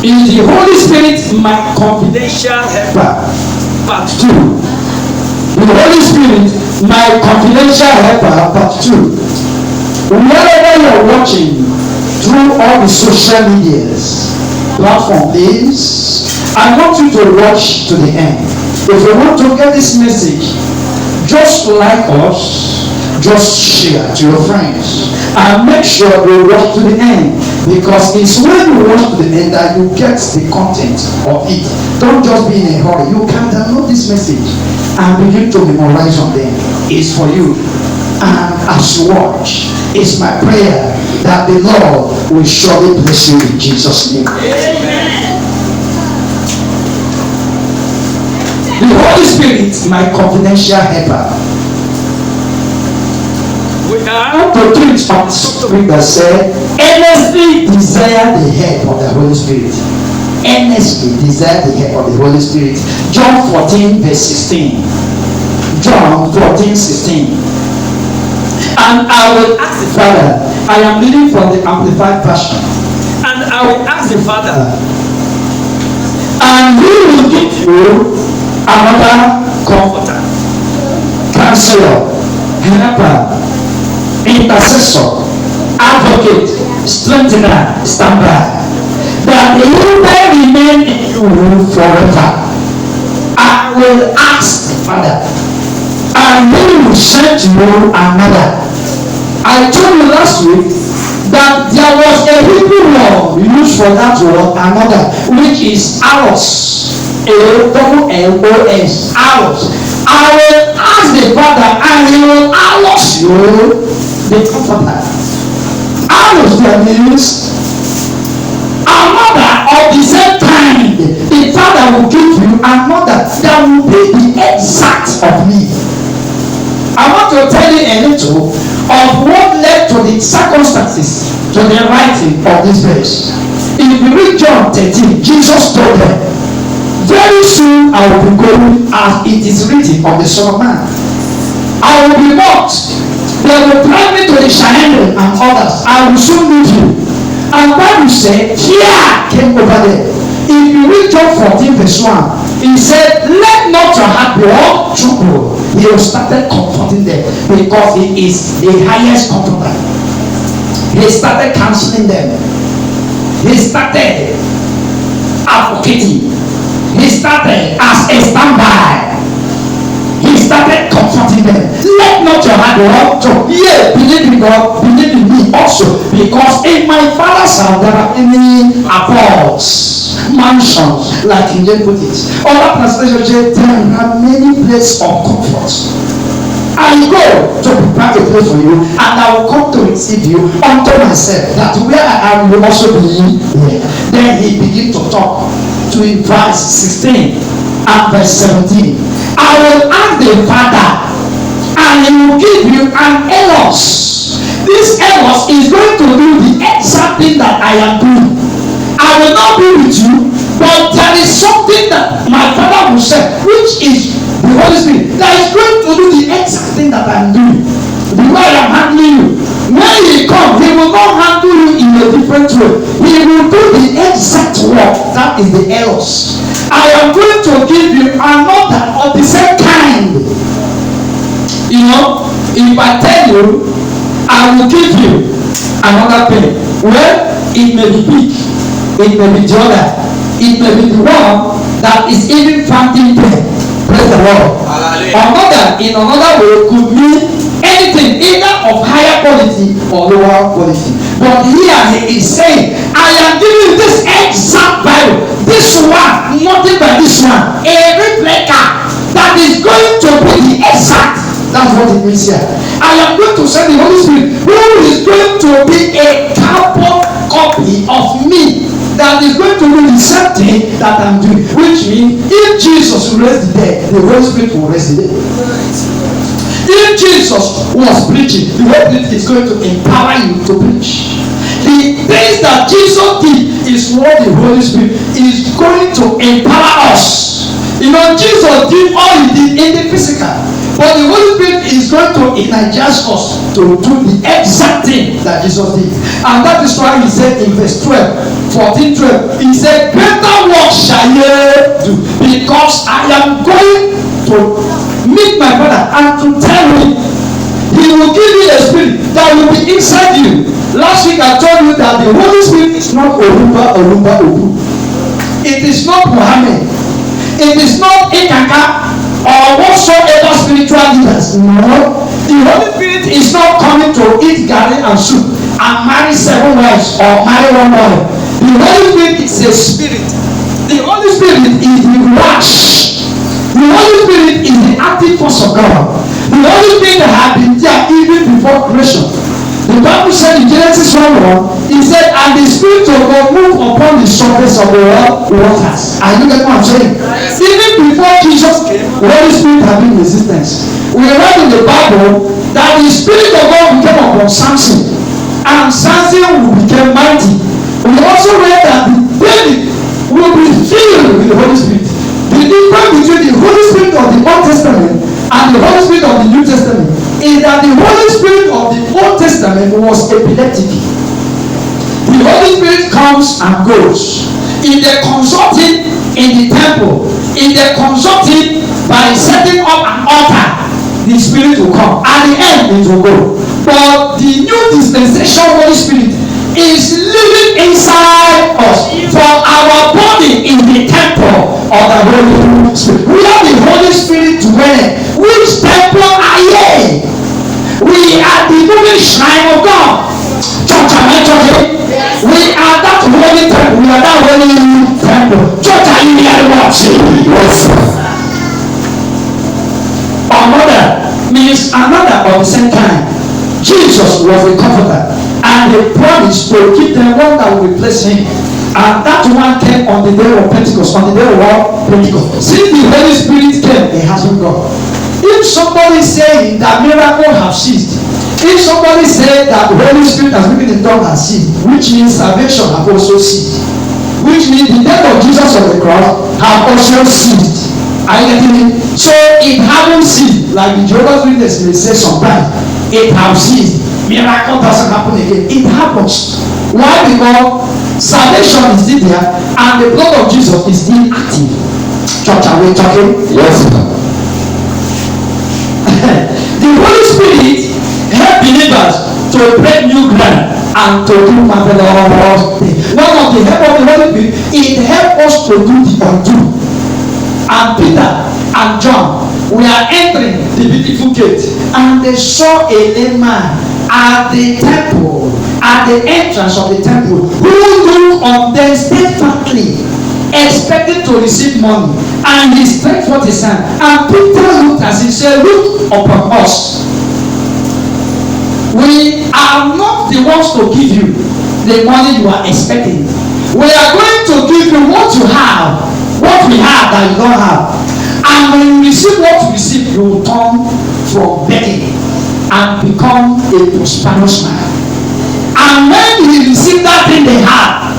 Is the Holy Spirit my confidential helper? Part 2. The Holy Spirit, my confidential helper. Part 2. Wherever you're watching through all the social medias platform is, I want you to watch to the end. If you want to get this message, just like us, just share to your friends and make sure you watch to the end, because it's when you watch to the end that you get the content of it. Don't just be in a hurry. You can download this message and begin to memorize on them. It's for you. And as you watch, it's my prayer that the Lord will surely bless you in Jesus' name. Amen. The Holy Spirit, my confidential helper. We are to preach on something that said, earnestly desire the help of the Holy Spirit. Earnestly desire the help of the Holy Spirit. John 14 verse 16. John 14, 16. And I will ask the Father, I am reading from the Amplified Version. And I will ask the Father, and he will give you another comforter, counselor, helper, intercessor, advocate, strengthener, standby, that he may remain in you forever. I will ask the Father, and he will send you another. I told you last week that there was a Hebrew word used for that word, another, which is Alos. A-double-L-O-S. Alos. I will ask the Father, and he will Alos you the comforter. Alos there means another of the same kind. The Father will give you another that will be the exact of me. I want to tell you a little of what led to the circumstances to the writing of this verse. If you read John 13, Jesus told them, very soon I will be going as it is written of the Son of Man. I will be mocked. They will drive me to the Sheol and others. I will soon leave you. And Bible said, fear came over there. If you read John 14 verse 1, he said, let not your heart be troubled. He started comforting them because he is the highest comforter. He started counseling them. He started advocating. He started as a standby. He started comforting them. Let not your heart be troubled. Yeah, believe in God, believe in me also. Because in my Father's house there are many abodes, mansions, like King James put it. Other translations say there are many places of comfort. I will go to prepare a place for you, and I will come to receive you unto myself, that where I am will also be here. Then he began to talk to in verse 16 and verse 17. I will ask the Father, and he will give you an Elos. This Elos is going to do the exact thing that I am doing. I will not be with you, but there is something that my Father will say, which is the Holy Spirit, that is going to do the exact thing that I am doing. The way I am handling you. When he comes, he will not handle you in a different way. He will do the exact work. That is the Elos. I am going to give you another of the same kind. You know, if I tell you, I will give you another pen. Well, it may be big, it may be the other, it may be the one that is even fountain pen. Praise the Lord. Another, in another way, could mean anything, either of higher quality or lower quality. But here he is saying, I am giving this exact Bible, this one, nothing but this one, a replica that is going to be the exact. That's what it means here. I am going to send the Holy Spirit, who is going to be a carbon copy of me, that is going to do the same thing that I'm doing. Which means, if Jesus will raise the dead, the Holy Spirit will raise the dead. If Jesus was preaching, the Holy Spirit is going to empower you to preach. The things that Jesus did is what the Holy Spirit is going to empower us. You know, Jesus did all he did in the physical, but the Holy Spirit is going to energize us to do the exact thing that Jesus did. And that is why he said in verse 12, 14, 12, he said, shall ye do? Because I am going to meet my Father and to tell him. He will give you a spirit that will be inside you. Last week I told you that the Holy Spirit is not Oruba. It is not Muhammad. It is not Ikaka or whatsoever spiritual leaders. No. The Holy Spirit is not coming to eat garri and soup and marry 7 wives or marry 1 wife. The Holy Spirit is a spirit. The Holy Spirit is the rush. The Holy Spirit is the active force of God. The Holy Spirit had been there even before creation. The Bible said in Genesis 1:1, he said, and the Spirit of God moved upon the surface of the waters. Are you getting what I'm saying? Even before Jesus came, the Holy Spirit had been in existence. We read in the Bible that the Spirit of God came upon Samson, and Samson became mighty. We also read that David will be filled with the Holy Spirit. The difference between the Holy Spirit of the Old Testament and the Holy Spirit of the New Testament is that the Holy Spirit of the Old Testament was epileptic. The Holy Spirit comes and goes. If they consult him in the temple, if they consult him by setting up an altar, the Spirit will come. At the end, it will go. But the new dispensation Holy Spirit is living inside us. For our body is the temple of the Holy Spirit. We have the Holy Spirit dwelling. Which temple are ye? We are the moving shrine of God. Church, am I talking? We are that holy temple. We are that holy temple. Church, are you hearing what I'm saying? Yes. Another means another of the same kind. Jesus was a comforter, and he promised to give them one that will replace him. And that one came on the day of Pentecost. On the day of Pentecost. Since the Holy Spirit came, it hasn't gone. If somebody saying that miracle have ceased, if somebody said that the Holy Spirit has been in tongue has ceased, which means salvation have also ceased, which means the death of Jesus on the cross have also ceased. Are you getting it? So it haven't ceased, like the Jehovah's Witness may say sometimes. It has ceased. Miracle doesn't happen again. It happens. Why? Because salvation is still there and the blood of Jesus is still active. Church, are we talking? Yes. The Holy Spirit help believers to break new ground and to do marvelous things. One of the help of the Holy Spirit, it help us to do the undo. And Peter and John, we are entering the beautiful gate, and they saw a lame man at the temple, at the entrance of the temple, who looked on them steadfastly, expecting to receive money. And he stretched forth his hand, and Peter looked as he said, look upon us. We are not the ones to give you the money you are expecting. We are going to give you what you have, what we have that you don't have. And when you receive what you receive, you will turn from begging and become a prosperous man. And when he received that thing they had,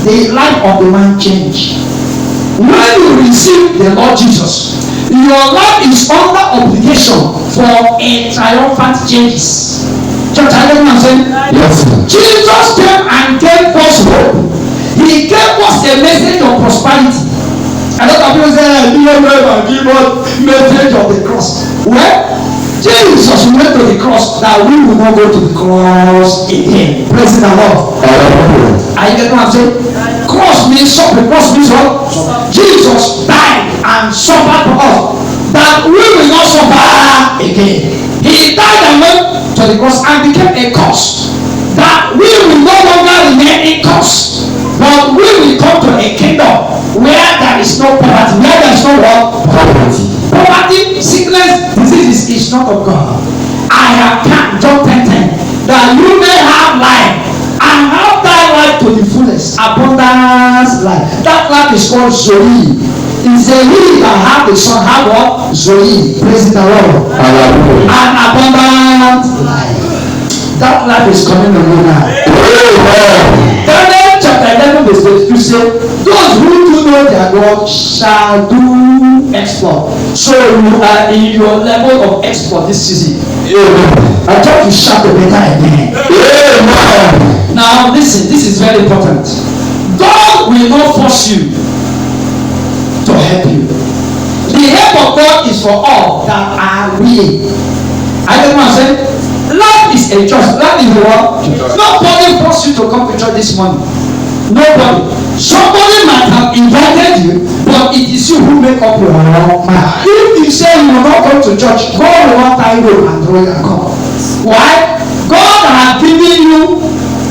the life of the man changed. When you receive the Lord Jesus, your life is under obligation for a triumphant changes. Church, I don't know what I'm saying? Yes. Jesus came and gave us hope. He gave us a message of prosperity. A lot of people say, you don't know give us message of the cross. Well, Jesus went to the cross that we will not go to the cross again. Praise the Lord. Are you getting what I'm saying? Cross means suffering. Cross means what? Jesus died and suffered for us that we will not suffer again. He died and went to the cross and became a curse that we will no longer remain in curse, but we will come to a kingdom where there is no poverty, where there is no what? Poverty, sickness, diseases is not of God. I have come, John 10:10, that you may have life and have that life to the fullest, abundance life. That life is called Zoe. It's a he that have the son, have what? Zoe. Praise the Lord. An abundant life. That life is coming on you now. Daniel chapter 11 verse 22 says, those who do know their God shall do exploit. So you are in your level of exploit this season. I thought you shout a better amen. Now listen, this is very important. God will not force you help you. The help of God is for all that are willing. I don't want to say, life is a choice. Life is what? Nobody forced you to come to church this morning. Nobody. Somebody might have invited you, but it is you who make up your mind. If you say you will not come to church, God will not tie you and throw you and come. Why? God has given you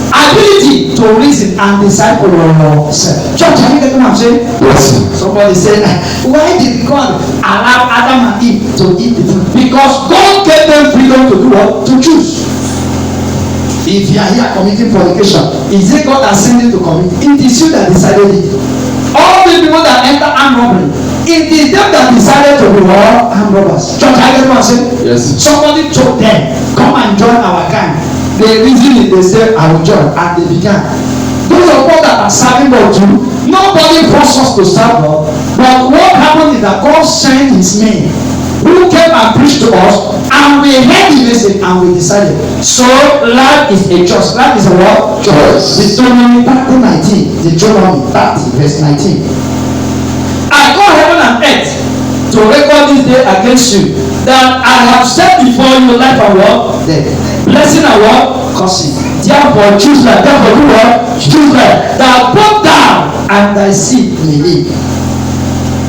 ability to reason and disciple yourself. Church, are you getting what I'm saying? Yes. Somebody said, why did God allow Adam and Eve to eat the fruit? Because God gave them freedom to do what? To choose. If you are here committing fornication, is it God that sent you to commit? It is you that decided it. All the people that enter armed robbery, it is them that decided to be armed robbers. Church, I get what I'm saying? Yes. Somebody told them, come and join our gang. They reasoned it, they said, I will join, and they began. Those of us that are serving God too, nobody forced us to serve God. But what happened is that God sent his men who came and preached to us, and we heard the message and we decided. So life is a choice. Life is a what? Choice. Deuteronomy 30:19. Deuteronomy 30 verse 19. I call heaven and earth to record this day against you, that I have set before you life and what? Death. Blessing and what? Cursing. Therefore choose life. Therefore do what? Choose life. Thou both down and thy seed may live.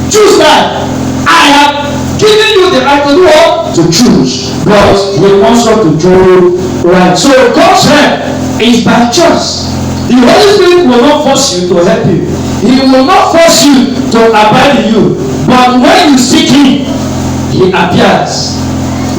Choose life. I have given you the right to do what? To choose. But he wants us to do right. So God's help is by choice. The Holy Spirit will not force you to help you. He will not force you to abide in you. But when you seek him, he appears.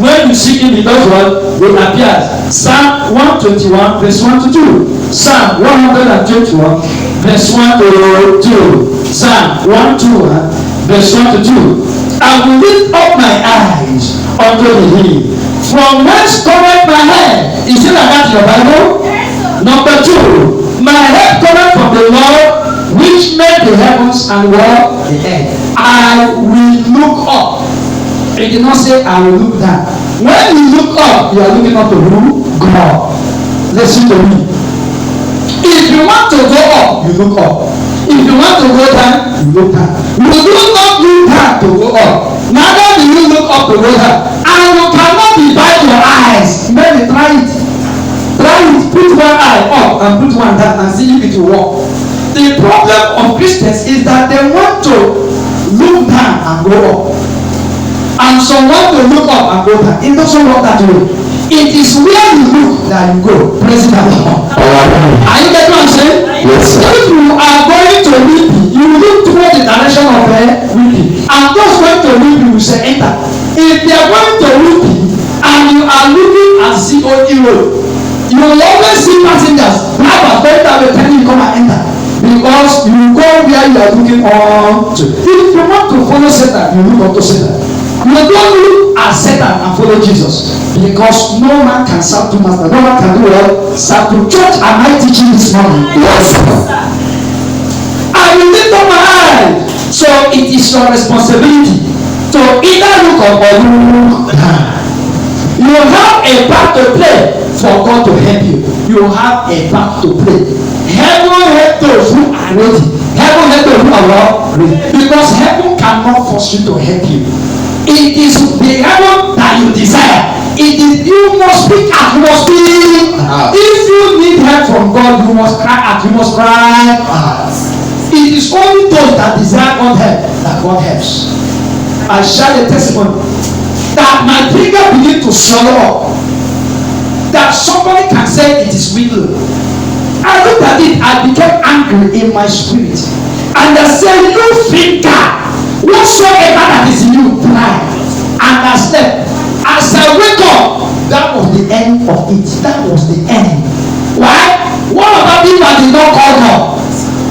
When you seek him, he does what? He appears. Psalm 121 verse 1 to 2. Psalm 121 verse 1 to 2. Psalm 121 verse 1 to 2. I will lift up my eyes unto the hill. From whence cometh my help? Is it like that in your Bible? Yes. Number 2. My help cometh from the Lord, which made the heavens and what? The earth. I will look up. It did not say I will look down. When you look up, you are looking up to who? God. Listen to me. If you want to go up, you look up. If you want to go down, you look down. You do not look down to go up. Neither do you look up to go down. And you cannot divide your eyes. Maybe try it. Try it. Put one eye up and put one down and see if it will work. The problem of Christians is that they want to look down and go up. And some want to look up and go down. It doesn't work that way. It is where you look that you go. Praise the Lord. Are you getting what I'm saying? Yes, sir. If you are going to weeping, you look toward the direction of weeping. And those going to weeping will say enter. If they are going to weeping and you are looking at COE road, you will always see passengers. Drivers going that way telling you come and enter. Because you go where you are looking on to. If you want to follow Satan, you look up to Satan. You don't look at Satan and follow Jesus. Because no man can serve two masters. No man can do what? Serve two. Church, am I teaching this morning? Yes. I will lift up my eyes. So it is your responsibility to either look up or look down. You have a part to play for God to help you. You have a part to play. Heaven help those who are ready. Heaven help those who are ready. Because heaven cannot force you to help you. It is the heaven that you desire. It is you must speak out. You must speak. If you need help from God, you must cry out. You must cry out. It is only those that desire God help that God helps. I share the testimony that my finger begin to swallow up. That somebody can say it is wicked. I looked at it. I became angry in my spirit, and I said, "You finger, whatsoever that is in you, try." And I slept. As I wake up, that was the end of it. That was the end. Why? What about people that did not call God?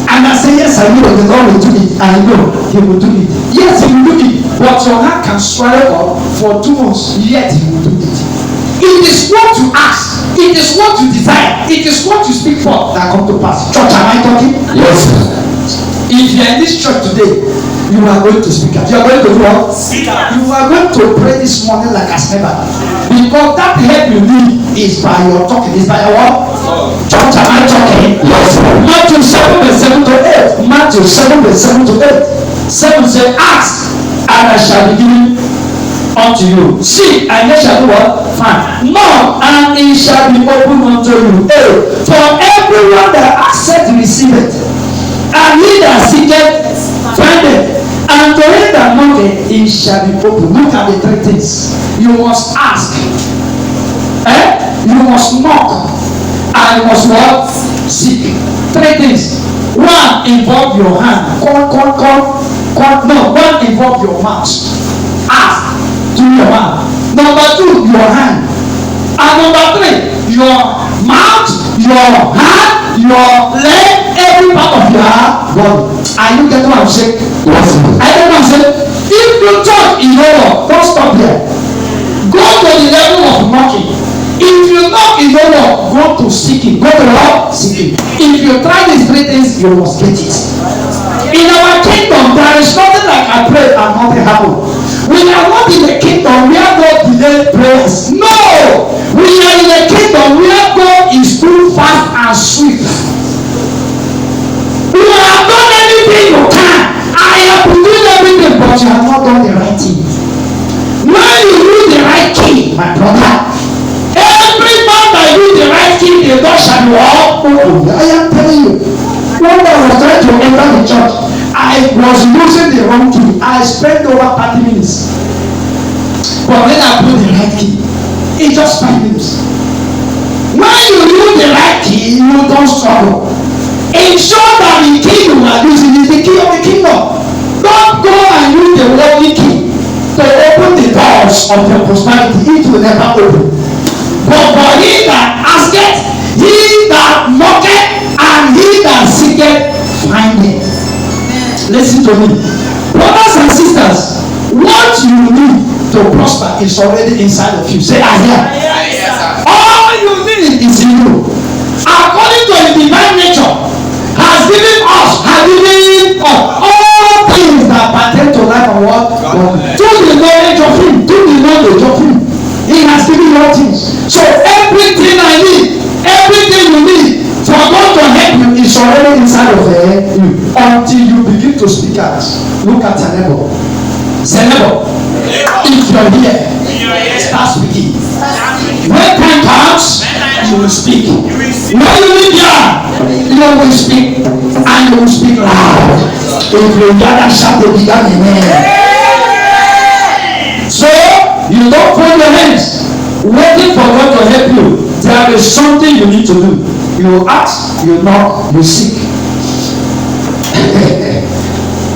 And I say, yes, I know the Lord will do it. I know he will do it. Yes, he will do it. But your heart can swallow up for 2 months, yet he will do it. It is what you ask. It is what you desire. It is what you speak for that come to pass. Church, am I talking? Yes. If you are in this church today, you are going to speak out. You are going to do what? Speak out. You are going to pray this morning like as never. Because that help you need is by your talking. Is by your what? Church, am I talking? Yes. Matthew 7 verse 7 to 8. Matthew Matthew 7 verse 7 to 8. 7 says, ask and I shall be given unto you. Seek and ye shall do what? Find. Knock and it shall be opened unto you. For everyone that asketh receiveth, and he that seeketh findeth, and to him that knocketh it shall be opened. Look at the three things. You must ask. You must knock. And you must what? Seek. Three things. One, involve your hand. No, one, involve your mouth. Ask. Do your mouth. Number two, your hand. And number three, your mouth, your hand, your leg, every part of your body. Are you getting what I'm saying? Yes. I get what I'm saying? If you talk in your word, don't stop here. Go to the level of knocking. If you knock in your word, go to seeking. Go to what? Seeking. If you try these three things, you must get it. In our kingdom, there is nothing like I pray and nothing happen. We are not in the kingdom where God delay prayers. No! We are in the kingdom where God is too fast and swift. You have done anything you can. I have been doing everything, but you have not done the right thing. When you do the right thing, my brother, every man that do the right thing, the door shall be open. I am telling you. One day I was trying to enter the church. I was using the wrong key. I spent over 30 minutes. But when I put the right key, in just 5 minutes. When you use the right key, you don't struggle. Ensure that the key you are using is the key of the kingdom. Don't go and use the worldly key to open the doors of your prosperity. It will never open. But for he that asketh, he that knocketh, and he that seeketh findeth. Listen to me, brothers and sisters. What you need to prosper is already inside of you. Say, I hear. All you need is in you. According to the divine nature, has given us all things that pertain to life and what? Through the knowledge of Him. Through the knowledge of Him, He has given you all things. So everything I need, everything you need for God to help you is already inside of you. Until you begin to speak out. Look at your neighbor. Say, neighbor, if you're here, start speaking. When time comes, you will speak. When you live here, you will speak, and you will speak loud. If you gather, shout the bigger amen. So you don't fold your hands waiting for God to help you. There is something you need to do. You ask, you knock, you seek.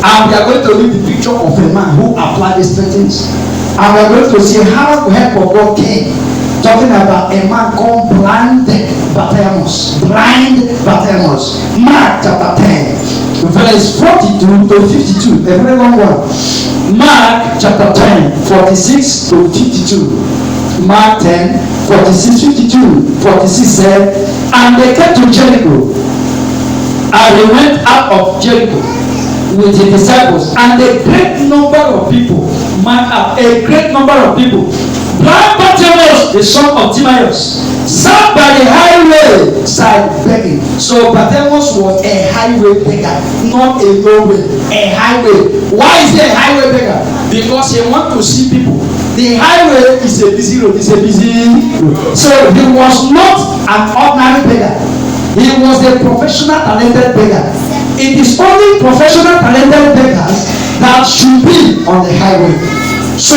And we are going to read the picture of a man who applied these three things. And we are going to see how the help of God came. Talking about a man called blind Bartimaeus. Mark chapter 10, verse 42 to 52. A very long one. Mark chapter 10, 46 to 52. Mark 10, 46, 52, 46 said, and they came to Jericho. And they went out of Jericho with the disciples, and a great number of people, a great number of people. Blind Bartimaeus, the son of Timaeus, sat by the highway side begging. So Bartimaeus was a highway beggar, not a roadway, a highway. Why is he a highway beggar? Because he wants to see people. The highway is a busy road. It's a busy road. So he was not an ordinary beggar. He was a professional talented beggar. It is only professional talented beggars that should be on the highway. So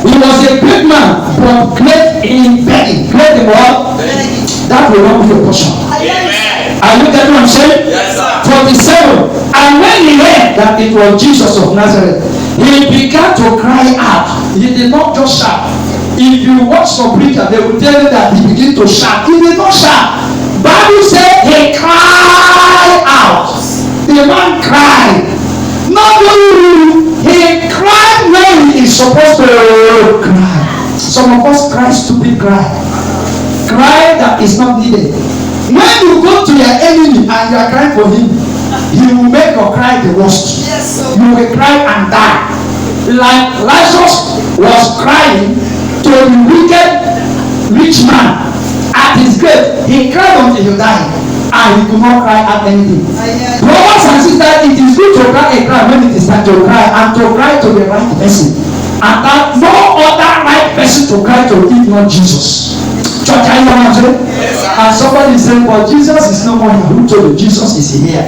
he was a great man, but great in begging. Great in what? That will not be your portion. Are you getting what I'm saying? Yes, sir. 47. And when he heard that it was Jesus of Nazareth, he began to cry out. He did not just shout. If you watch some preacher, they will tell you that he began to shout. He did not shout. Bible said he cried out. The man cried. Not only he cried when he is supposed to cry. Some of us cry stupid cry. Cry that is not needed. When you go to your enemy and you are crying for him, he will make your cry the worst. You will cry and die. Like Lazarus was crying to the wicked rich man at his grave. He cried until he died, and he could not cry at anything. Brothers and sisters, it is good to cry, and to cry to the right person. And that no other right person to cry to if not Jesus. Church, are you know what I'm saying? Yes, and somebody is saying, but Jesus is no more here. Who told you Jesus is here?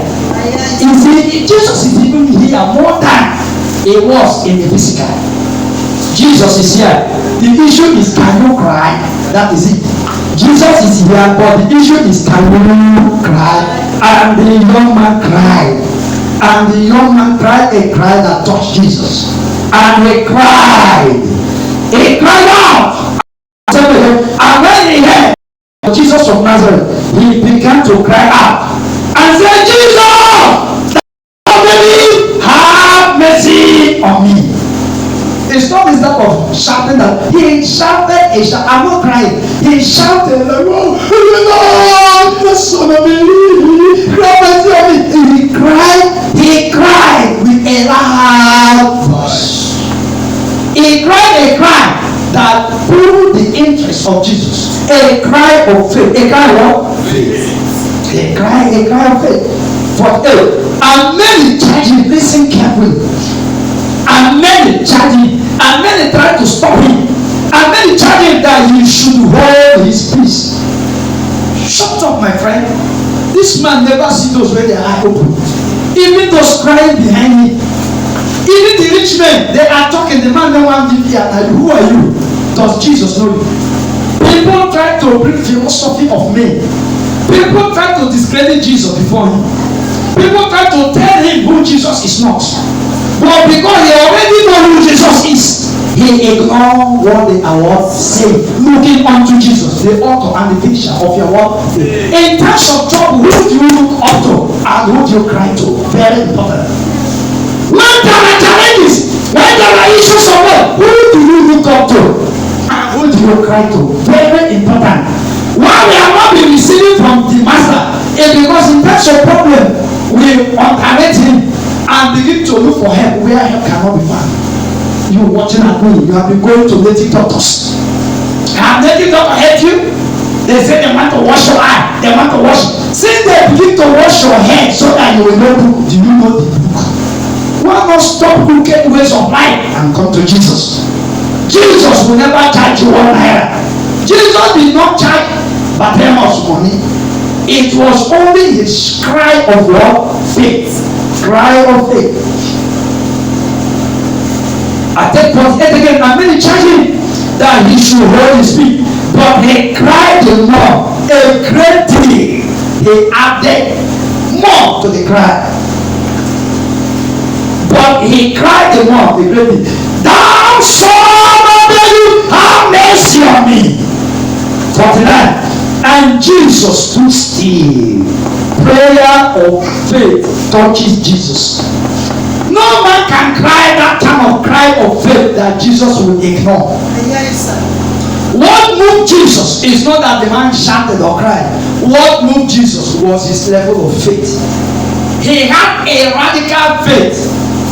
Jesus is even here more than he was in the physical. Jesus is here. The issue is, can you cry? That is it. Jesus is here, but the issue is, can you cry? And the young man cried. And the young man cried a cry that touched Jesus. And he cried. He cried out. And when he heard Jesus of Nazareth, he began to cry out and say, Jesus, thou believe, have mercy on me. It's not this type of shouting that he shouted. I'm not crying. He shouted like, oh, Lord, the Son of me, have mercy on me. He cried with a loud voice. He cried a cry that proved the interest of Jesus. A cry of faith. A cry of faith. A cry of faith. For and many charged him, listen carefully. And many charged him, and many tried to stop him, and many charged him that he should hold his peace. Shut up, my friend. This man never see those when their eye open. Even those crying behind him. Even the rich men, they are talking. The man no one give you. Who are you? Does Jesus know you? People try to bring philosophy of men. People try to discredit Jesus before him. People try to tell him who Jesus is not. But because he already knows who Jesus is, he ignored what the award say. Looking unto Jesus, the author and the finisher of your work. In times of trouble, who do you look up to and who do you cry to? Very important. When there are challenges, when there are issues of life, who do you look up to and who do you cry to? Very important. Why we are not be receiving from the master is because in times of problem we underrate him and begin to look for help where help cannot be found. You watching at me, you have been going to native doctors. Have native doctor help you? They say they want to wash your eye, they want to wash. Since they begin to wash your head so that you will know book, do you know the book? Why not stop crooked ways of life and come to Jesus? Jesus will never charge you 1 naira. Jesus did not charge Bartimaeus money. It was only his cry of what? Faith. Cry of faith. I take 48 again. And many charged him that he should hold his feet. But he cried the more. A great deal. He added more to the cry. But he cried the more. The great deal. Thou son of David, have mercy on me. 49. And Jesus stood still. Prayer of faith touches Jesus. No man can cry that kind of cry of faith that Jesus will ignore. Yes, sir. What moved Jesus is not that the man shouted or cried. What moved Jesus was his level of faith. He had a radical faith.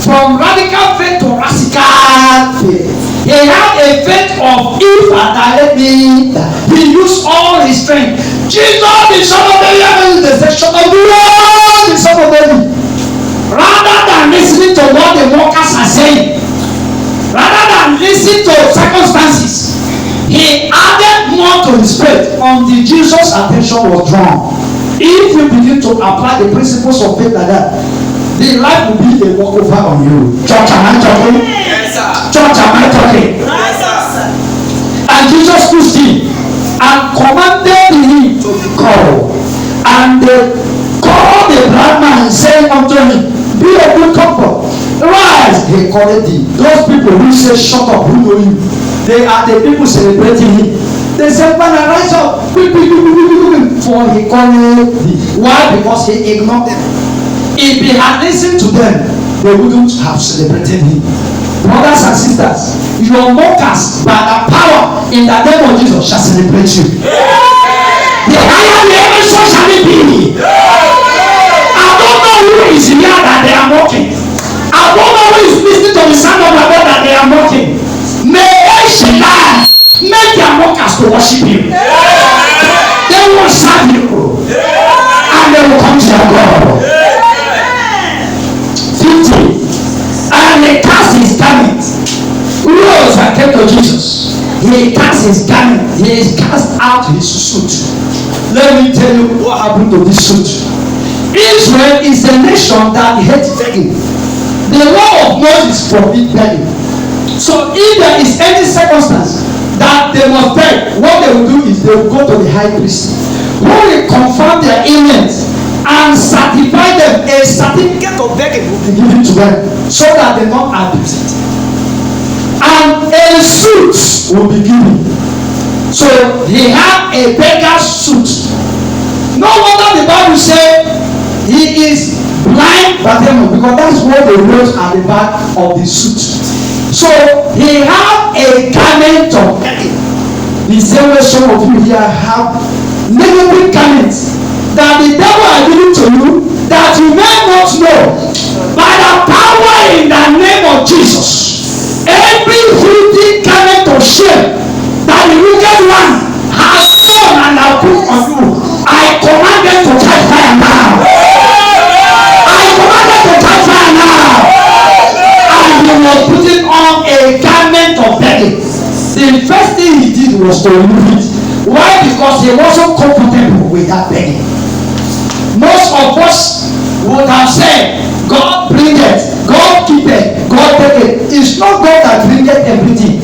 From radical faith to radical faith. He had a faith of if and let me. He used all his strength. Jesus, the Son of David, the Son of David, the Son of David. Rather than listening to what the workers are saying, rather than listening to circumstances, he added more to his faith until Jesus' attention was drawn. If you begin to apply the principles of faith like that, the life will be a walkover on you. Church, am I talking? Yes, sir. Church, am I talking? Yes, sir. And Jesus stood still and commanded him to be called. And they called the blind man, saying unto him, be of good comfort, rise. He called thee. Those people who say shut up, who know you, they are the people celebrating him. They said, man, rise up, quick, for he called thee. Why? Because he ignored them. If he had listened to them, they wouldn't have celebrated him. Brothers and sisters, your mockers by the power in the name of Jesus shall celebrate you. The higher the ever so shall it be. I don't know who is here that they are mocking. I don't know who is listening to the sound of my voice that they are mocking. May Eshila make their mockers to worship you. They will serve you and they will come to your God. 50. And came to Jesus, he cast his garment, he cast out his suit. Let me tell you what happened to this suit. Israel is a nation that hates begging. The law of Moses forbids begging. So if there is any circumstance that they must beg, what they will do is they will go to the high priest, who will confirm their ailments and certify them. A certificate of begging will be given to them so that they don't abuse it. And a suit will be given. So he had a beggar's suit. No wonder the Bible said he is blind Bartimaeus, because that's what they wrote at the back of the suit. So he had a garment of begging. The same way some of you here have negative garments that the devil has given to you that you may not know. By the power in the name of Jesus, every filthy garment of shame that the wicked one has thrown and has put on you, I command them to catch fire now. I command them to catch fire now. And he was putting on a garment of begging. The first thing he did was to remove it. Why? Because he wasn't comfortable with that begging. Most of us would have said, God bring it, God keep it, God take it. It's not God that bringeth everything.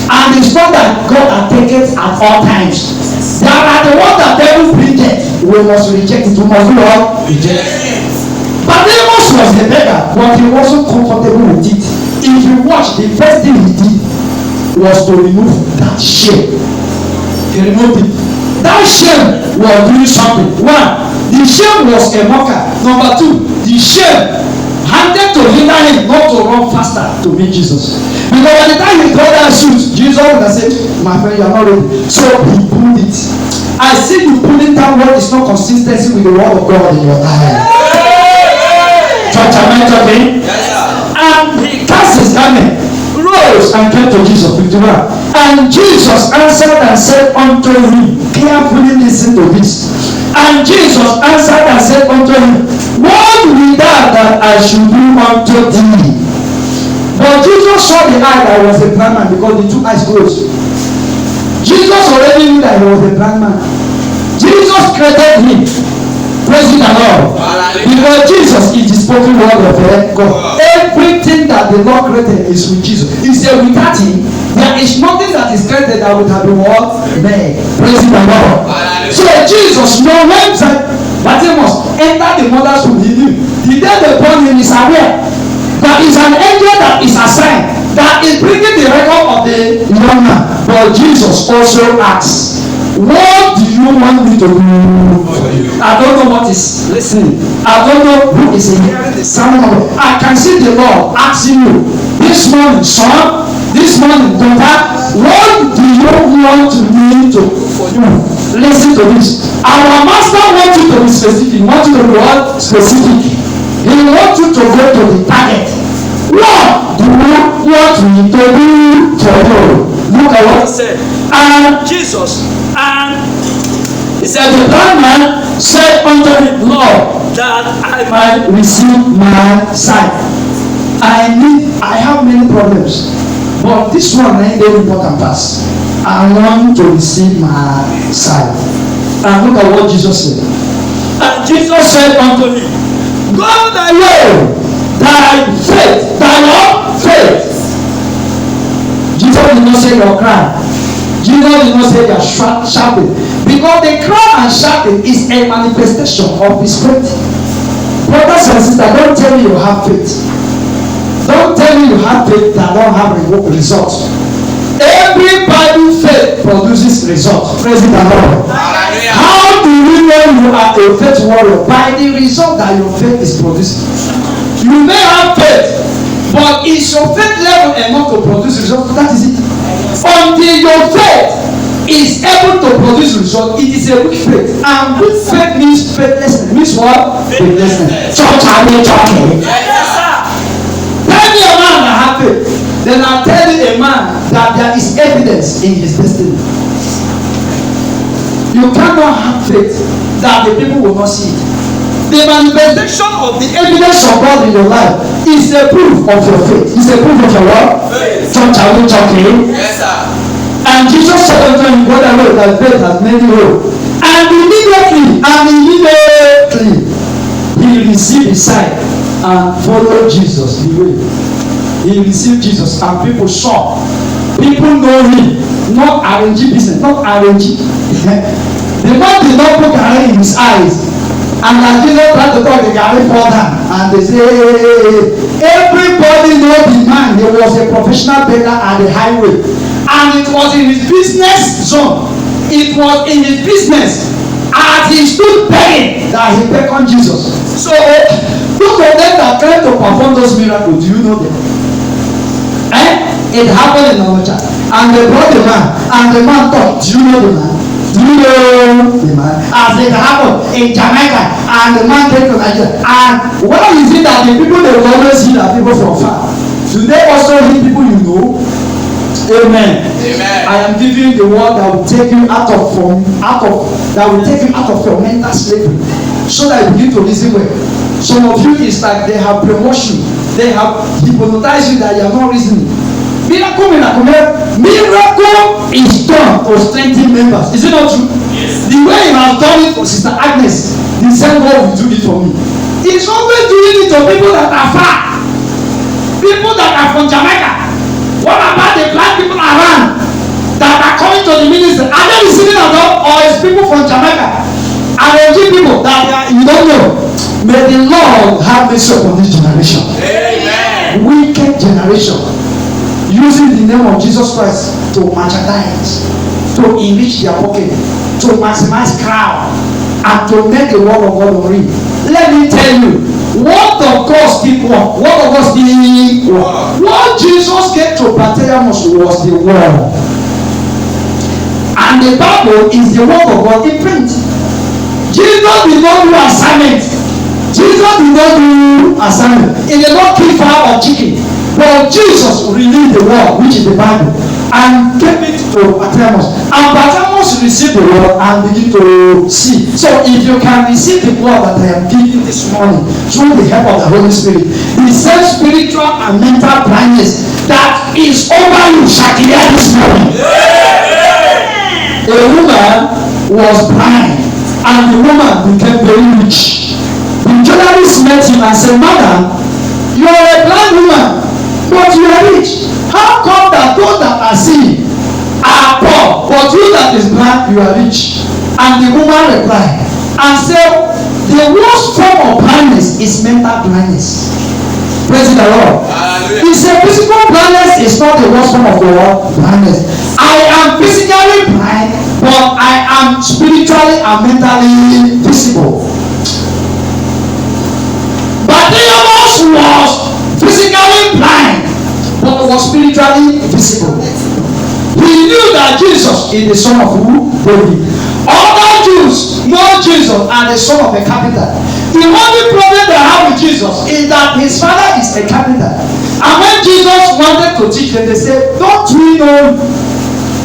And it's not that God that take it at all times. There are the ones that devil bringeth. We must reject it. We must do what? Reject it. But Bartimaeus was a beggar, but he wasn't comfortable with it. If you watch, the first thing he did was to remove that shame. He removed it. That shame was doing something. One, the shame was a mocker. Number two, the shame handed to hinder him not to run faster to meet Jesus. Because by the time he got that suit, Jesus would have said, my friend, you are not ready. So he pulled it. I see you pulling that word is not consistency with the word of God in your life. Church, am I talking? And he cast his garment, rose and came to Jesus. 51. And Jesus answered and said unto him, carefully listen to this. And Jesus answered and said unto him, what will thou that I should do unto thee? But Jesus saw the eye that was a blind man, because the two eyes closed. Jesus already knew that he was a blind man. Jesus created him. Praise the Lord. Because Jesus is the spoken word of God. Everything that the Lord created is with Jesus. He said without him, there is nothing that is created that would have been what? Made. Praise the Lord. So Jesus know when Bartimaeus entered the mother's womb, he knew. The day they born him is aware that is an angel that is assigned, that is bringing the record of the young man. But Jesus also asks, what do you want me to do? I don't know what is listening. I don't know who is hearing the sound of it. I can see the Lord asking you this morning, son, this morning, daughter, what do you want me to do for you? Listen to this. Our master wants you to be specific. He wants you to be what? Specific. He wants you to go to the target. What do you want me to do for you? Look at what he said. And Jesus, and he said, the blind man said unto him, Lord, that I might receive my sight. I have many problems, but this one ain't very important pass. I want to receive my sight. And look at what Jesus said. And Jesus said unto him, go thy way, thy faith, thy what? Faith. Jesus did not say your cry. Jesus did not say your shouting. Because the cry and shouting is a manifestation of his faith. Brothers and sisters, don't tell me you have faith. Don't tell me you have faith that don't have results. Every Bible faith produces results. Praise the Lord. How do we know you are a faith warrior? By the result that your faith is producing. You may have faith, but is your faith level enough to produce results? That is it. Until your faith is able to produce results, it is a weak faith. And weak faith means faithlessness. Means what? Faithlessness. Church, are we talking? Yes, sir. Tell me a man that has faith. Then I'll tell you a man that there is evidence in his destiny. You cannot have faith that the people will not see it. The manifestation of the evidence of God in your life is a proof of your faith. It's a proof of your what? Faith. Church, are we talking? Yes, sir. And Jesus said unto him, God alone, that faith has made you whole. And immediately, he received his sight and followed Jesus the way. He received Jesus and people saw. People know him. Not arranging business, not arranging. The man did not put Gary in his eyes. And as Jesus tried to talk, the Gary fall down. And they say, everybody know the man. He was a professional beggar at the highway. And it was in his business zone. It was in his business. As he stood begging that he beckoned Jesus. So, those of them that tried to perform those miracles, do you know them? It happened in our church. And they brought the man. And the man thought, do you know the man? Do you know the man? As it happened in Jamaica. And the man came to Nigeria. And why is it that the people they will always see that people from far? Do they also hit people you know? Amen. Amen. I am giving the word that will take you out of your mental slavery, so that you begin to reason well. Some of you is like they have promotion, they have hypnotized you that you are not reasoning. Miracle is done to strengthen members. Is it not true? Yes. The way you have done it for Sister Agnes, the same God will do it for me. He's always doing it to people that are far, people that are from Jamaica. What about the black people around that are coming to the ministry? Are they receiving at all, or is people from Jamaica? Are they people that you don't know? May the Lord have mercy upon this generation. Amen. Wicked generation, using the name of Jesus Christ to merchandise, to enrich their pocket, to maximize crowd, and to make the word of God real. Let me tell you, what of God speak what? What of God speak what? What Jesus gave to Bartimaeus was the word. And the Bible is the word of God in print. Jesus did not do assignment. Jesus did not do assignment. He did not kill fowl or chicken. But Jesus released the word, which is the Bible, and gave it to Bartimaeus. And Bartimaeus received the word and began to see. So if you can receive the word that I am giving this morning through the help of the Holy Spirit, the same spiritual and mental blindness that is over you shall clear this morning. A woman was blind, and the woman became very rich. The journalist met him and said, Madam, you are a blind woman, but you are rich. How come that those that are seeing are poor, but you that is blind, you are rich? And the woman replied and said, the worst form of blindness is mental blindness. Praise the Lord. He said physical blindness is not the worst form of the word blindness. I am physically blind, but I am spiritually and mentally visible. Bartimaeus was physically blind, but was spiritually visible. He knew that Jesus is the son of who? David. Other Jews know Jesus as the son of a carpenter. The only problem they have with Jesus is that his father is a carpenter. And when Jesus wanted to teach them, they said, don't we know?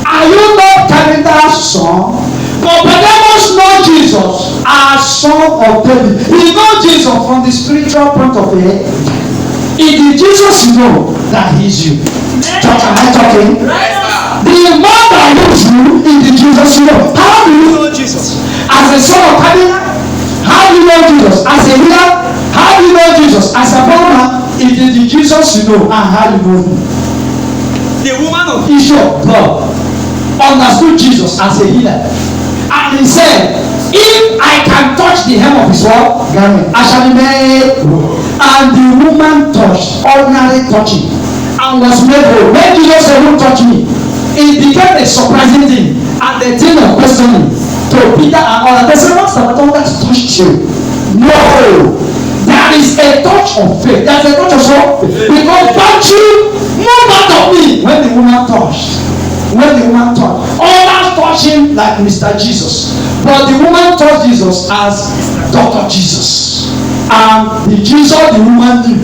Are you not carpenter's son? But Bartimaeus know Jesus as son of David. He knows Jesus from the spiritual point of view. It is Jesus you know that he is you. Church, am I talking? The man that knows you is the Jesus you know. How do you know Jesus? As a son of carpenter? How do you know Jesus? As a healer? How do you know Jesus? As a farmer? It is the Jesus you know, and how you know him. The woman of issue of blood understood Jesus as a healer, and he said, if I can touch the hem of his garment, I shall be made whole. And the woman touched, ordinary touching, and was made whole. When Jesus said, who touched me? It became a surprising thing, and the thing of questioning to Peter and others. They said, what's the matter? That's touched you? No. There is a touch of faith. There is a touch of soul. Because virtue moved out of me when the woman touched. Others touched him like Mr. Jesus. But the woman touched Jesus as Dr. Jesus. And the Jesus the woman knew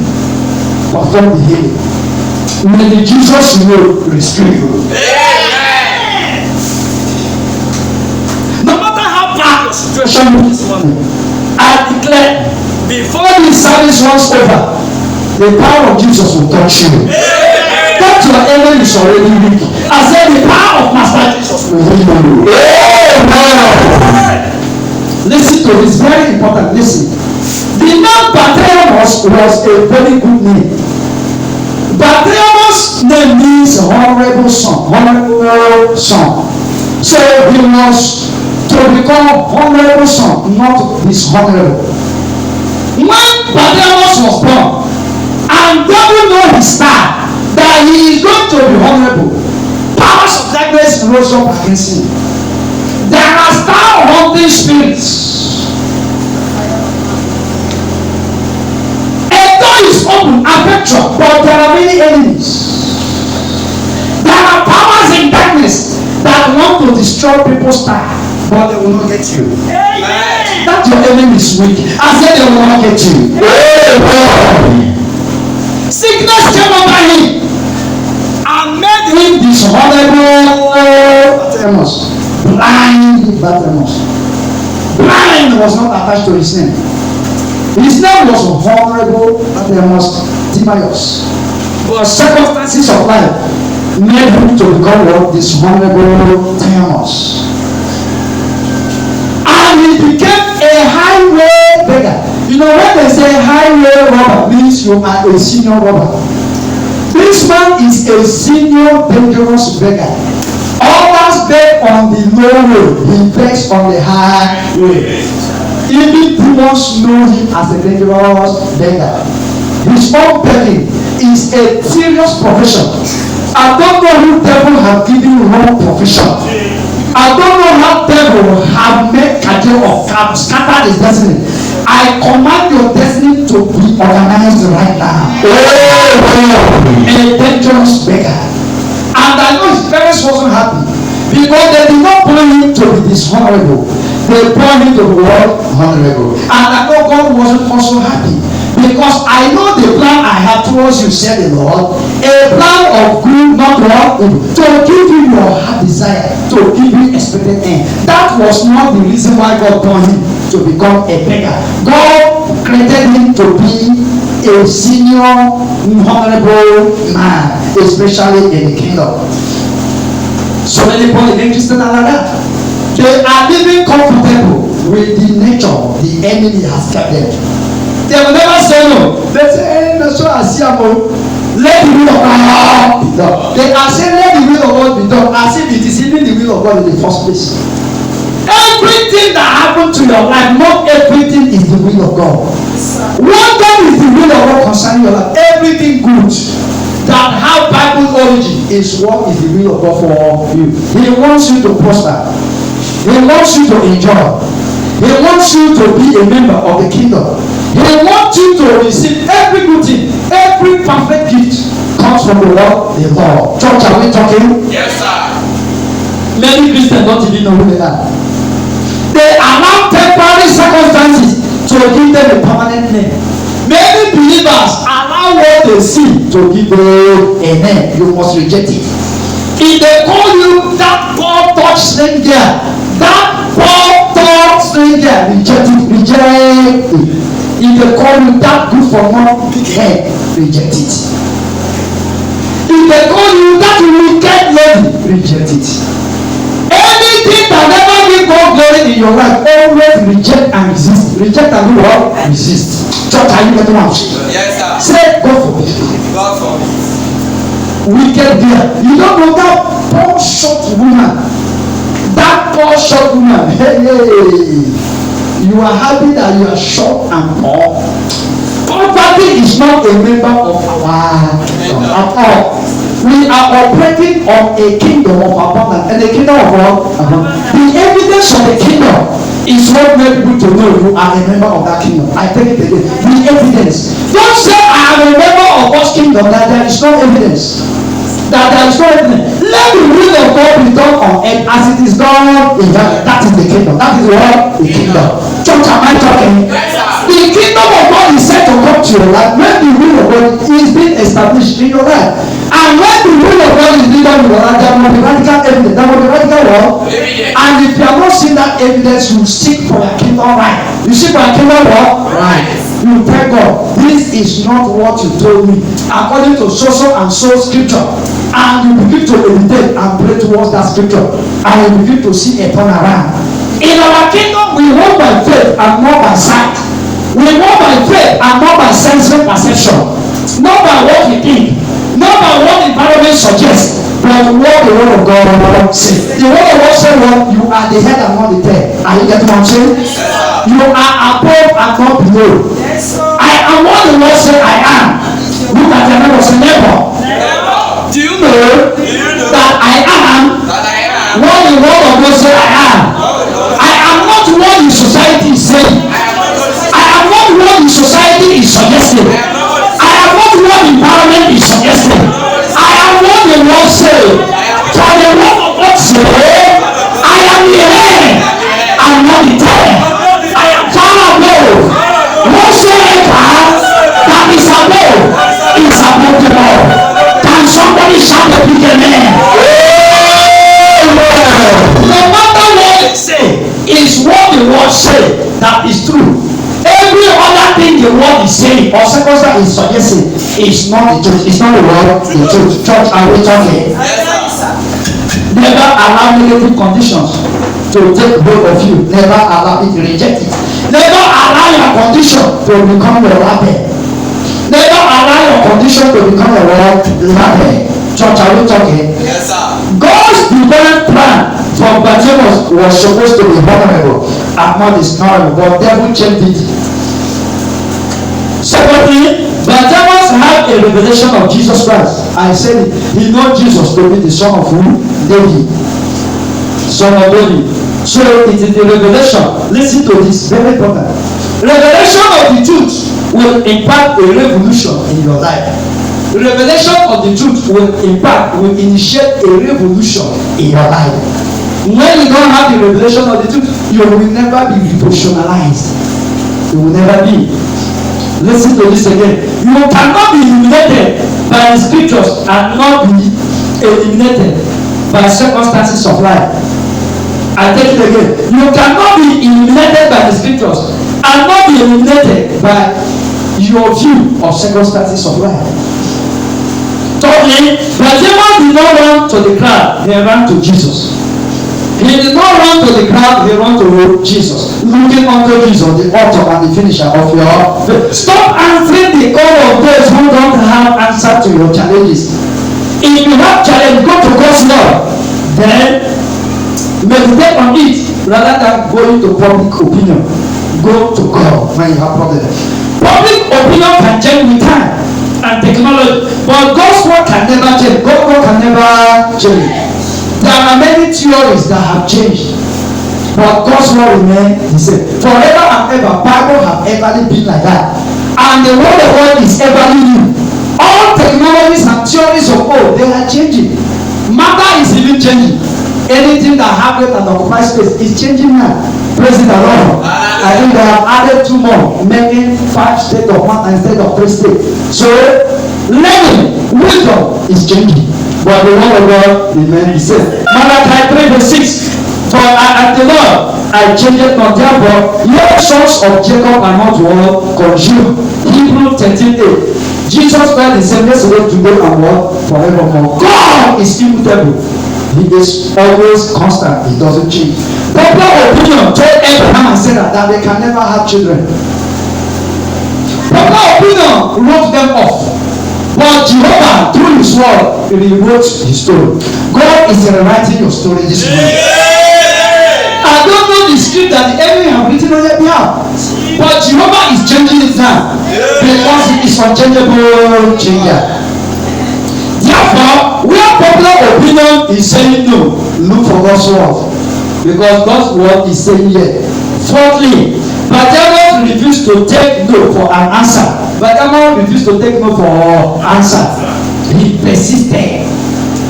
performed the healing. May the Jesus you know restore you. No matter how bad your situation is this morning, I declare Before this service runs over, the power of Jesus will touch you. That your enemy is already weak. I said the power of Master Jesus will heal you. Listen to this, very important. Listen. The name Bartimaeus was a very good name. Bartimaeus' name means honorable son. Honorable son. So he was to become honorable son, not dishonorable. When Bartimaeus was born, and devil know his star, that he is going to be honorable, powers of darkness rose up against him. There are star hunting spirits. A door is open, aperture, but there are many enemies. There are powers in darkness that want to destroy people's star, but they will not get you. Amen. That your enemy is weak. I said they will not get you. Amen. Sickness came over him and made him dishonorable. Bartimaeus. Blind Bartimaeus. Blind was not attached to his name. His name was honorable Bartimaeus Timaeus. But circumstances of life made him to become what? Dishonorable Timaeus. And he became a highway beggar. You know, when they say highway robber, means you are a senior robber. This man is a senior dangerous beggar. Others beg on the low road, he begs on the high way. Even demons know him as a dangerous beggar. His own begging is a serious profession. I don't know who devil have given you wrong profession. I don't know how devil have made Kajel or have scattered his destiny. I command your destiny to be organized right now. A dangerous beggar. And I know his parents wasn't happy because they did not point him to be dishonorable. They point him to be honorable. And I know God wasn't also happy because I know the plan I have towards you, said the Lord. A plan of good, not wrong, to give you your heart desire, to give you expected end. That was not the reason why God told him to become a beggar. God created him to be a senior, honorable man, especially in the kingdom. So many born again Christians are like that. They are living comfortable with the nature the enemy has kept them. They will never say no. They say, hey, that's what I see about. Let the will of God be done. They are saying, let the will of God be done, as if it is even the will of God in the first place. Everything that happened to your life, not everything is the will of God. One thing is the will of God concerning your life. Everything good that have Bible origin is what is the will of God for you. He wants you to prosper. He wants you to enjoy. He wants you to be a member of the kingdom. He wants you to receive every good thing. Every perfect gift comes from the Lord, the Lord. Church, are we talking? Yes, sir. Many Christians don't even know who they are. They allow temporary circumstances to give them a permanent name. Many believers allow what they see to give them a name. You must reject it. If they call you that poor touch stranger, that poor touch stranger, reject it, reject it. If they call you that good for more big head, reject it. If they call you that wicked lady, reject it. Anything that never give God glory in your life, always reject and resist. Reject and do what? Resist. Church, are you getting what? Yes, sir. Say, God forbid. God forbid. Wicked girl. You don't know that poor short woman. That poor short woman. Hey. You are happy that you are short and poor. Poverty is not a member of our kingdom at all. We are operating on a kingdom of abundance and a kingdom of what? The evidence of the kingdom is what makes people to know you are a member of that kingdom. I take it again. The evidence. Don't say I am a member of God's kingdom, that there is no evidence. That there is no evidence. Let the will of God be done on earth as it is done in heaven. That is the kingdom. That is what? The kingdom. Church, am I talking? Yes, the kingdom of God is set to come to your life when the will of God is being established in your life. And when the will of God is being done in your life, there will be radical evidence. There will be radical what? And if you have not seen that evidence, you seek for your kingdom right. You seek for your kingdom what? Right. You you tell God, this is not what you told me, according to so and so scripture, and you begin to meditate and pray towards that scripture, and you begin to see a turnaround. In our kingdom, we walk by faith and not by sight. We walk by faith and not by sensory perception, not by what we think, not by what the environment suggests, but what the word of God says. The word of God says, well, you are the head and not the tail. Are you getting what I'm saying? You are above and not below. I am what the Lord said I am. Look at the neighbor, say neighbor. Do you know that I am what the word of God said I am? I am not what the society is saying. I am not what the society is suggesting. I am not what the environment is suggesting. I am what the Lord said. For the word of God said, I am the head and not the tail. I am far above. Whatsoever that is above the Lord. Can somebody shout a big amen? No matter what they say, is what the word say that is true. Every other thing the word is saying or circumstance is suggesting is not the truth. It's not the word, the truth. Church, are we talking? Never allow negative conditions to take hold of you. Never allow it to reject it. Never allow your condition to become your label. Never allow your condition to become your label. Church, are we talking? Yes, sir. God's divine plan for Bartimaeus was supposed to be honorable and not dishonorable, but devil changed it. Secondly, Bartimaeus had a revelation of Jesus Christ. I said it. He knows Jesus to be the son of who? David. Son of David. So it is the revelation. Listen to this, very important. Revelation of the truth will impact a revolution in your life. Revelation of the truth will initiate a revolution in your life. When you don't have the revelation of the truth, you will never be revolutionized. You will never be. Listen to this again. You cannot be illuminated by the scriptures and not be eliminated by circumstances of life. I take it again. You cannot be illuminated by the scriptures and not be eliminated by your view of circumstances of life. Thirdly, Bartimaeus did not run to the crowd, he ran to Jesus. He did not run to the crowd, he ran to Jesus. Looking unto Jesus, the author and the finisher of your faith. Stop answering the call of those who don't have answer to your challenges. If you have challenge, go to God's law. Then meditate on it rather than going to public opinion. Go to God when you have problems. Public opinion can change with time and technology, but God's word can never change. God's word can never change. There are many theories that have changed, but God's word remains the same. Forever and ever, Bible have ever been like that, and the word of God is ever new. All technologies and theories of old, they are changing. Matter is even changing. Anything that happens and occupies space is changing now. Praise the Lord. I think they have added 2 more, making 5 states of 1 instead of 3 states. So, learning, wisdom is changing, but the word of God remains the same. Malachi 3 verse 6. For I am the Lord, I change it not, therefore, your sons of Jacob are not what consumed. Hebrew 13:8. Jesus Christ is the same yesterday, today, and what? Forevermore. God is immutable. He is always constant. He doesn't change. Popular opinion told Abraham and Sarah that they can never have children. Popular opinion wrote them off. But Jehovah, through his word, rewrote his story. God is rewriting your story this morning. I don't know the script that the enemy have written on your behalf, but Jehovah is changing it now because he is unchangeable changer. Therefore, where popular opinion is saying no, look for God's word, because God's word is saying yes. Fourthly, Bartimaeus refused to take no for an answer. Bartimaeus refused to take no for answer. He persisted.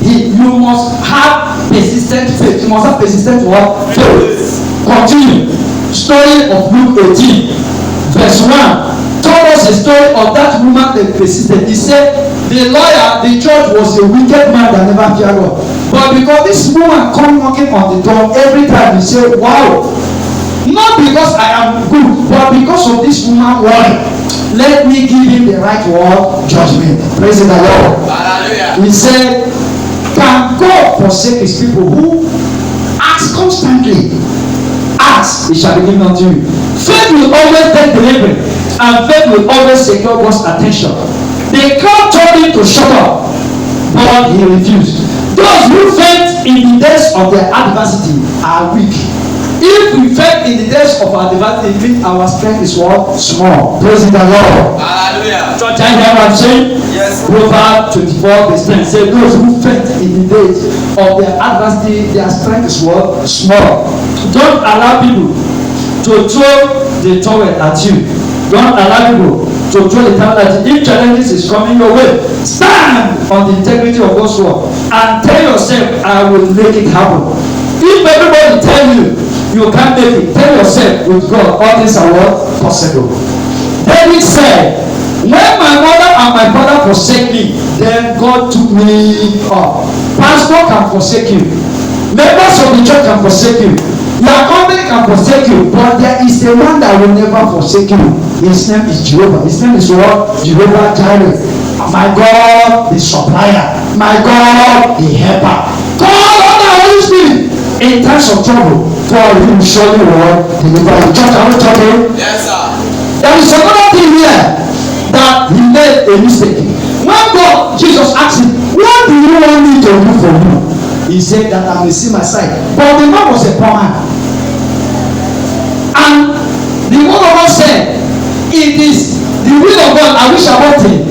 You must have persistent faith. You must have persistent what? Faith. Continue. Story of Luke 18, verse 1. Told us a story of that woman that persisted. He said the lawyer, the judge was a wicked man that never feared God. But because this woman come knocking on the door every time, he said, wow. Not because I am good, but because of this woman word. let me give him the right word, judgment. Praise the Lord. Hallelujah. He said, can God forsake his people who ask constantly? Ask, it shall be given unto you. Faith will always take delivery, and faith will always secure God's attention. The crowd told him to shut up, but he refused. Those who faint in the days of their adversity are weak. If we faint in the days of our adversity, it means our strength is what? Small. Praise the Lord. Hallelujah. Church, I hear what I'm saying? Yes. Proverbs 24 verse 10 says, those who faint in the days of their adversity, their strength is what? Small. Don't allow people to throw the towel at you. Don't allow people to throw the towel at you. If challenges is coming your way, stand on the integrity of God's word and tell yourself, I will make it happen. If everybody tell you you can't make it, tell yourself, with God all things are what? Possible. David said, when my mother and my father forsake me, then God took me up. Pastor can forsake you, members of the church can forsake you, your company can forsake you, but there is a one that will never forsake you. His name is Jehovah. His name is what? Jehovah Jireh. My God, the supplier. My God, the helper. Call on the Holy Spirit in times of trouble, for he will surely deliver you. Church, are we talking? Yes, sir. There is another thing here that he made a mistake. When God, Jesus asked him, what do you want me to do for you? He said that I may see my sight. But the man was a poor man. And the word of God said, it is the will of God, I wish about him,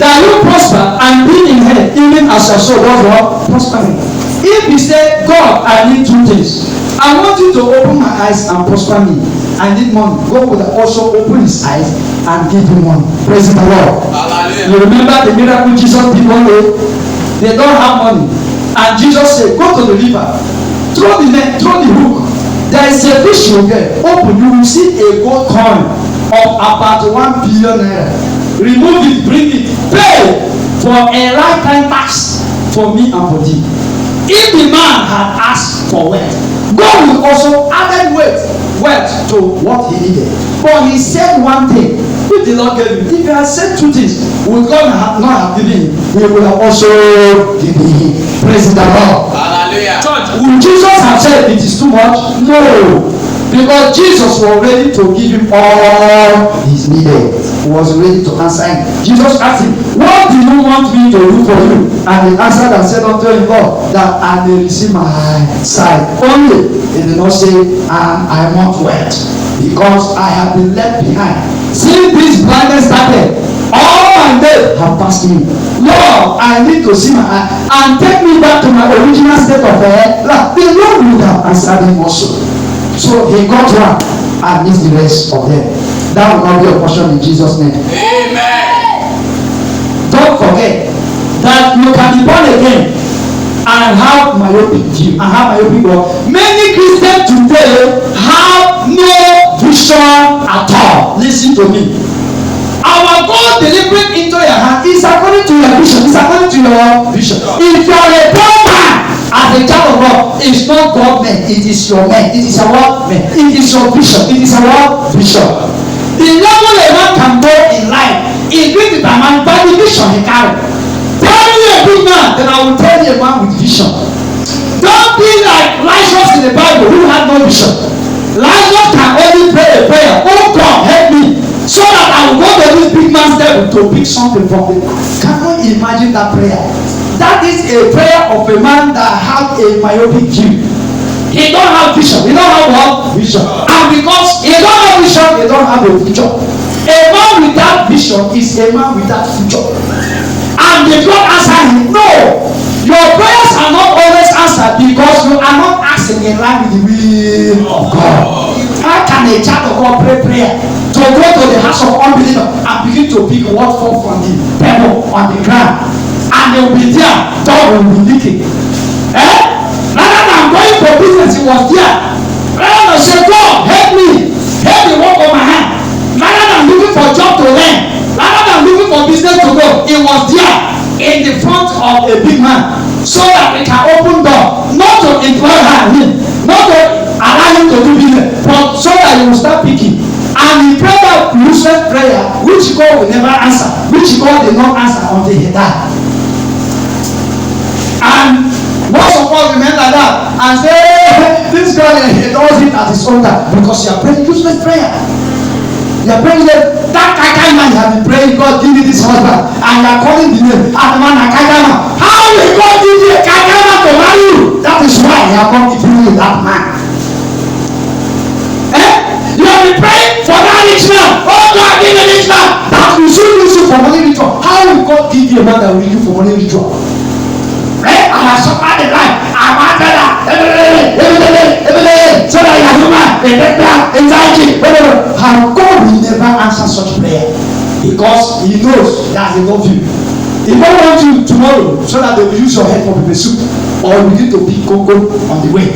that you prosper and be in health, even as your soul does what? Prospering. If he said, God, I need two things. I want you to open my eyes and prosper me. I need money. God will also open his eyes and give him money. Praise the Lord. Hallelujah. You remember the miracle Jesus did one day? They don't have money. And Jesus said, go to the river. Throw the net, throw the hook. There is a fish you get. Open, you will see a gold coin of about 1 billion naira. Remove it, bring it, pay for a lifetime tax for me and for thee. If the man had asked for wealth, God will also add wealth to what he needed. But he said one thing. If the Lord gave him, if he had said two things, would God not have given him? He would have also given him. Praise the Lord. Hallelujah. Church, would Jesus have said it is too much? No. Because Jesus was ready to give him all his needed. He was ready to answer him. Jesus asked him, what do you want me to do for you? And he answered and said unto him, Lord, that I may receive my sight. Only he did not say, I want wealth, because I have been left behind. Since this blindness started, all my days have passed me. Lord, I need to see my eye and take me back to my original state of life. The Lord would have answered him also. So he got one and missed the rest of them. That will not be a portion in Jesus' name. Amen. Don't forget that you can be born again and have myopic view and have myopic work. Many Christians today have no vision at all. Listen to me. Our God delivering into your hand is according to your vision. It's according to your vision. If you are a poor man as a child of God, it's not God man, it is your man. It is our man. It is your vision. It is our vision. The level a man can go in life is being determined by the vision he carries. Tell me a big man, then I will tell you a man with vision. Don't be like Lazarus in the Bible who had no vision. Lazarus can only pray a prayer. Oh God, help me, so that I will go to this big man's level to pick something from him. Can you imagine that prayer? That is a prayer of a man that has a myopic view. He don't have vision. He don't have what? Vision. And because he don't have vision, he don't have a future. A man without vision is a man without future. And the God answered him, no. Your prayers are not always answered because you are not asking in line with the will of God. How can a child of God pray prayer to go to the house of unbeliever and begin to pick what fall from the pebble on the ground? And they will be there, God will be leaking. Rather than going for business, he was there. Rather than say, God, help me work on my hand. Rather than looking for job to learn, rather than looking for business to go, he was there in the front of a big man, so that he can open door, not to employ him, not to allow him to do business, but so that he will start picking. And he prayed that useless useless prayer which God will never answer, which God did not answer until he died. And most of us remain like that and say, hey, this God he does it at his own time because you are praying useless prayer. You are praying that kind man you have been praying, God give me this husband, and you are calling the name Adaman Akagama. How will God give you a Kagama to marry you? That is why he has not given you that man. You have been praying for that rich man. Oh God, give me this man. That will soon use you for money ritual. How will God give you a man that will use you for money ritual? I have suffered the life. I'm after that. So that you are human, anxiety, whatever. How God will never answer such prayer because he knows that he loves you. He won't want you tomorrow so that they will use your head for pepper soup or you need to be cocoa on the way.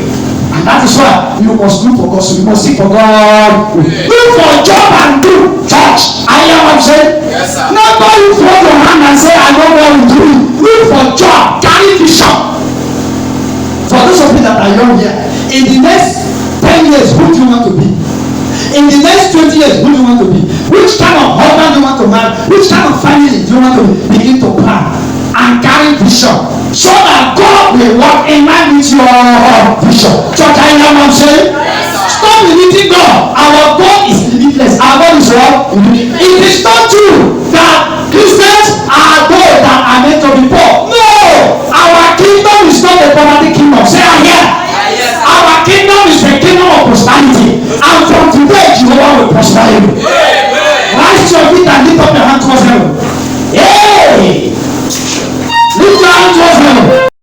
And that is why you must look for God. So you must seek for God. Look for job and do church. I hear what I'm saying. Yes, sir. Not go you throw your hand and say, I know what to do. Look for job. Carry vision. For those of you that are young here, in the next 10 years, who do you want to be? In the next 20 years, who do you want to be? Which kind of husband do you want to marry? Which kind of family do you want to begin to plan and carry vision so that God will walk in line with your vision? Church, I know what I'm saying? Stop limiting God. Our God is limitless. Our God is what?